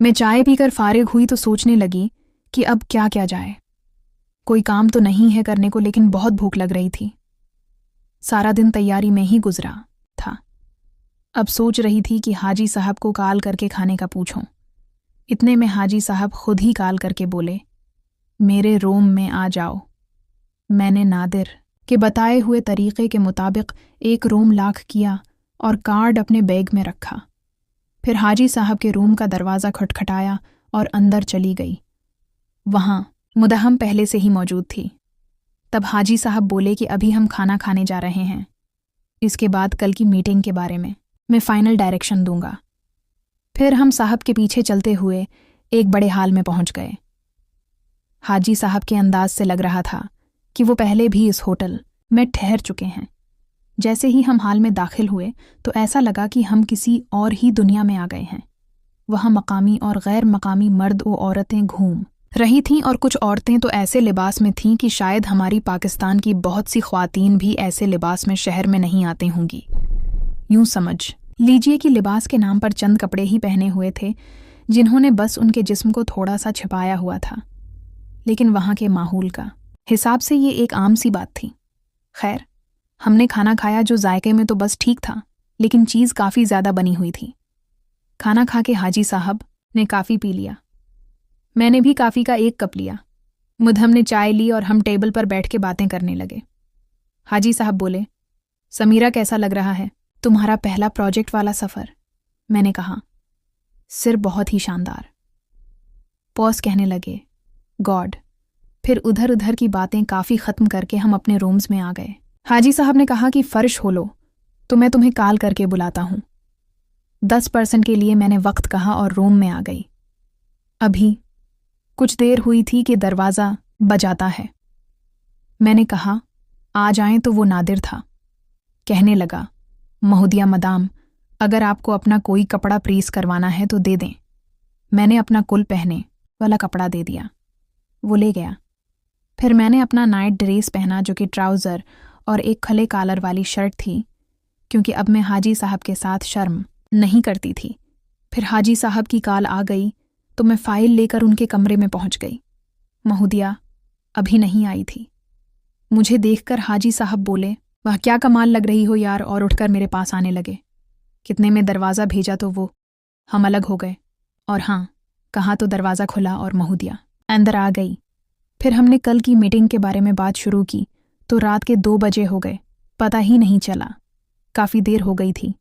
मैं चाय पीकर फारिग हुई तो सोचने लगी कि अब क्या किया जाए। कोई काम तो नहीं है करने को, लेकिन बहुत भूख लग रही थी। सारा दिन तैयारी में ही गुजरा था। अब सोच रही थी कि हाजी साहब को कॉल करके खाने का पूछूं। इतने में हाजी साहब खुद ही कॉल करके बोले, मेरे रूम में आ जाओ। मैंने नादिर के बताए हुए तरीके के मुताबिक एक रूम लॉक किया और कार्ड अपने बैग में रखा। फिर हाजी साहब के रूम का दरवाज़ा खटखटाया और अंदर चली गई। वहाँ मुदहम पहले से ही मौजूद थी। तब हाजी साहब बोले कि अभी हम खाना खाने जा रहे हैं, इसके बाद कल की मीटिंग के बारे में मैं फाइनल डायरेक्शन दूंगा। फिर हम साहब के पीछे चलते हुए एक बड़े हाल में पहुंच गए। हाजी साहब के अंदाज से लग रहा था कि वो पहले भी इस होटल में ठहर चुके हैं। जैसे ही हम हाल में दाखिल हुए तो ऐसा लगा कि हम किसी और ही दुनिया में आ गए हैं। वहाँ मकामी और गैर मकामी मर्द व औरतें घूम रही थीं और कुछ औरतें तो ऐसे लिबास में थीं कि शायद हमारी पाकिस्तान की बहुत सी ख्वातीन भी ऐसे लिबास में शहर में नहीं आती होंगी। यूं समझ लीजिए कि लिबास के नाम पर चंद कपड़े ही पहने हुए थे, जिन्होंने बस उनके जिस्म को थोड़ा सा छिपाया हुआ था। लेकिन वहाँ के माहौल का हिसाब से ये एक आम सी बात थी। खैर, हमने खाना खाया जो जायके में तो बस ठीक था, लेकिन चीज़ काफ़ी ज़्यादा बनी हुई थी। खाना खा के हाजी साहब ने काफ़ी पी लिया। मैंने भी काफ़ी का एक कप लिया। मुदहम ने चाय ली और हम टेबल पर बैठ के बातें करने लगे। हाजी साहब बोले, समीरा कैसा लग रहा है तुम्हारा पहला प्रोजेक्ट वाला सफ़र? मैंने कहा, सिर बहुत ही शानदार। पॉज कहने लगे, गॉड। फिर उधर उधर की बातें काफ़ी ख़त्म करके हम अपने रूम्स में आ गए। हाजी साहब ने कहा कि फ़र्श हो लो तो मैं तुम्हें कॉल करके बुलाता हूँ। 10% के लिए मैंने वक्त कहा और रूम में आ गई। अभी कुछ देर हुई थी कि दरवाज़ा बजाता है। मैंने कहा, आ जाएं, तो वो नादिर था। कहने लगा, महोदिया मदाम, अगर आपको अपना कोई कपड़ा प्रीस करवाना है तो दे दें। मैंने अपना कुल पहने वाला कपड़ा दे दिया। वो ले गया। फिर मैंने अपना नाइट ड्रेस पहना जो कि ट्राउज़र और एक खले कॉलर वाली शर्ट थी, क्योंकि अब मैं हाजी साहब के साथ शर्म नहीं करती थी। फिर हाजी साहब की कॉल आ गई तो मैं फ़ाइल लेकर उनके कमरे में पहुंच गई। महोदिया अभी नहीं आई थी। मुझे देखकर हाजी साहब बोले, वाह क्या कमाल लग रही हो यार, और उठकर मेरे पास आने लगे। कितने में दरवाज़ा भेजा तो वो हम अलग हो गए, और हाँ कहा तो दरवाज़ा खुला और महोदिया अंदर आ गई। फिर हमने कल की मीटिंग के बारे में बात शुरू की तो रात के 2 बजे हो गए, पता ही नहीं चला। काफ़ी देर हो गई थी।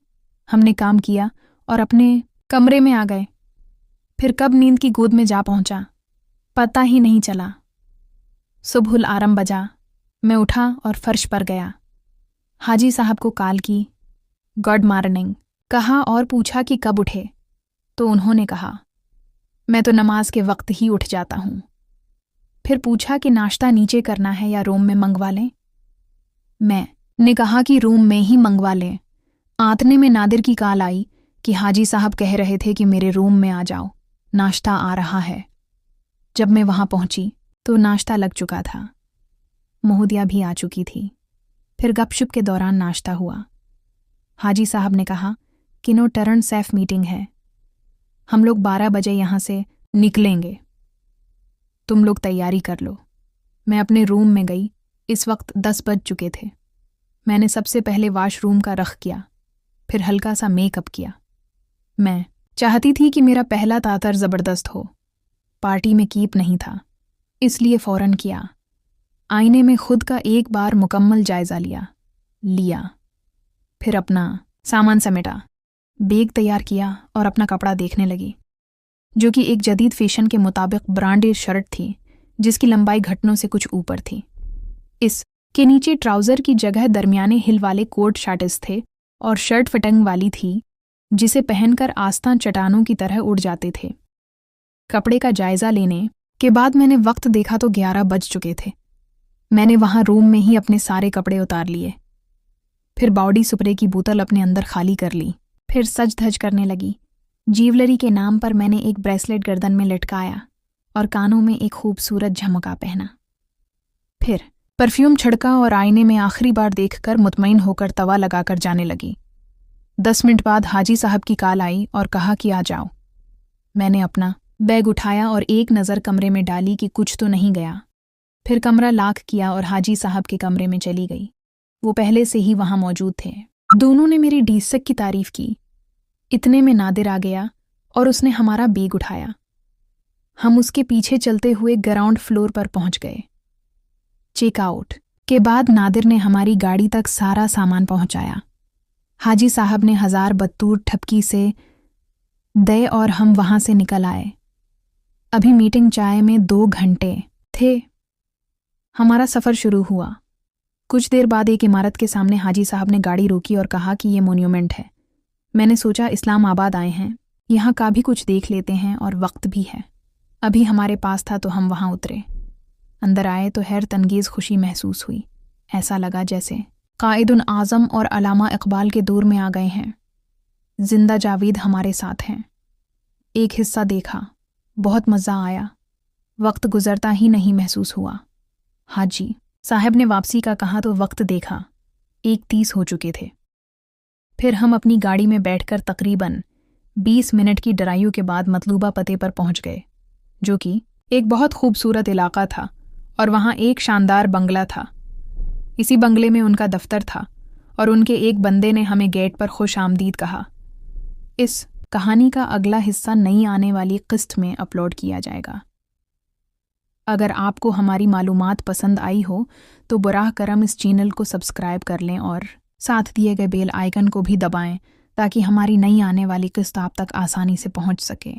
हमने काम किया और अपने कमरे में आ गए। फिर कब नींद की गोद में जा पहुंचा पता ही नहीं चला। सुबहुल आरम बजा। मैं उठा और फर्श पर गया। हाजी साहब को कॉल की, गुड मॉर्निंग कहा और पूछा कि कब उठे, तो उन्होंने कहा, मैं तो नमाज के वक्त ही उठ जाता हूँ। फिर पूछा कि नाश्ता नीचे करना है या रूम में मंगवा लें। मैंने कहा कि रूम में ही मंगवा लें। आतने में नादिर की कॉल आई कि हाजी साहब कह रहे थे कि मेरे रूम में आ जाओ, नाश्ता आ रहा है। जब मैं वहाँ पहुँची तो नाश्ता लग चुका था। महोदिया भी आ चुकी थी। फिर गपशप के दौरान नाश्ता हुआ। हाजी साहब ने कहा कि नो टर्न सैफ मीटिंग है, हम लोग 12 बजे यहाँ से निकलेंगे, तुम लोग तैयारी कर लो। मैं अपने रूम में गई। इस वक्त 10 बज चुके थे। मैंने सबसे पहले वॉशरूम का रख किया, फिर हल्का सा मेकअप किया। मैं चाहती थी कि मेरा पहला तातर ज़बरदस्त हो। पार्टी में कीप नहीं था, इसलिए फ़ौरन किया। आईने में खुद का एक बार मुकम्मल जायज़ा लिया। फिर अपना सामान समेटा, बैग तैयार किया और अपना कपड़ा देखने लगी, जो कि एक जदीद फैशन के मुताबिक ब्रांडेड शर्ट थी जिसकी लंबाई घुटनों से कुछ ऊपर थी। इसके नीचे ट्राउज़र की जगह दरमियाने हिल वाले कोट शार्ट्स थे और शर्ट फिटिंग वाली थी जिसे पहनकर आस्तां चट्टानों की तरह उड़ जाते थे। कपड़े का जायज़ा लेने के बाद मैंने वक्त देखा तो 11 बज चुके थे। मैंने वहाँ रूम में ही अपने सारे कपड़े उतार लिए। फिर बॉडी स्प्रे की बोतल अपने अंदर खाली कर ली। फिर सज धज करने लगी। ज्वेलरी के नाम पर मैंने एक ब्रेसलेट गर्दन में लटकाया और कानों में एक खूबसूरत झुमका पहना। फिर परफ्यूम छिड़का और आईने में आखिरी बार देखकर मुतमईन होकर तवा लगाकर जाने लगी। 10 मिनट बाद हाजी साहब की कॉल आई और कहा कि आ जाओ। میں نے اپنا بیگ اٹھایا اور ایک نظر کمرے میں ڈالی کہ کچھ تو نہیں گیا۔ پھر کمرہ لاک کیا اور حاجی صاحب کے کمرے میں چلی گئی۔ وہ پہلے سے ہی وہاں موجود تھے۔ دونوں نے میری ڈیسک کی تعریف کی۔ اتنے میں نادر آ گیا اور اس نے ہمارا بیگ اٹھایا۔ ہم اس کے پیچھے چلتے ہوئے گراؤنڈ فلور پر پہنچ گئے۔ چیک آؤٹ کے بعد نادر نے ہماری گاڑی تک سارا سامان پہنچایا۔ حاجی صاحب نے 1000 بطور ٹھپکی سے دے اور ہم وہاں سے نکل آئے۔ ابھی میٹنگ چائے میں 2 گھنٹے تھے۔ ہمارا سفر شروع ہوا۔ کچھ دیر بعد ایک عمارت کے سامنے حاجی صاحب نے گاڑی روکی اور کہا کہ یہ مونیومنٹ ہے۔ میں نے سوچا اسلام آباد آئے ہیں، یہاں کا بھی کچھ دیکھ لیتے ہیں اور وقت بھی ہے۔ ابھی ہمارے پاس تھا تو ہم وہاں اترے۔ اندر آئے تو حیرت انگیز خوشی محسوس ہوئی۔ ایسا لگا جیسے قائد اعظم اور علامہ اقبال کے دور میں آ گئے ہیں۔ زندہ جاوید ہمارے ساتھ ہیں۔ ایک حصہ دیکھا، بہت مزہ آیا۔ وقت گزرتا ہی نہیں محسوس ہوا۔ حاجی صاحب نے واپسی کا کہا تو وقت دیکھا، 1:30 ہو چکے تھے۔ پھر ہم اپنی گاڑی میں بیٹھ کر تقریباً 20 منٹ کی ڈرائیو کے بعد مطلوبہ پتے پر پہنچ گئے، جو کہ ایک بہت خوبصورت علاقہ تھا اور وہاں ایک شاندار بنگلہ تھا۔ اسی بنگلے میں ان کا دفتر تھا اور ان کے ایک بندے نے ہمیں گیٹ پر خوش آمدید کہا۔ اس کہانی کا اگلا حصہ نئی آنے والی قسط میں اپلوڈ کیا جائے گا۔ اگر آپ کو ہماری معلومات پسند آئی ہو تو براہ کرم اس چینل کو سبسکرائب کر لیں اور ساتھ دیے گئے بیل آئیکن کو بھی دبائیں تاکہ ہماری نئی آنے والی قسط آپ تک آسانی سے پہنچ سکے۔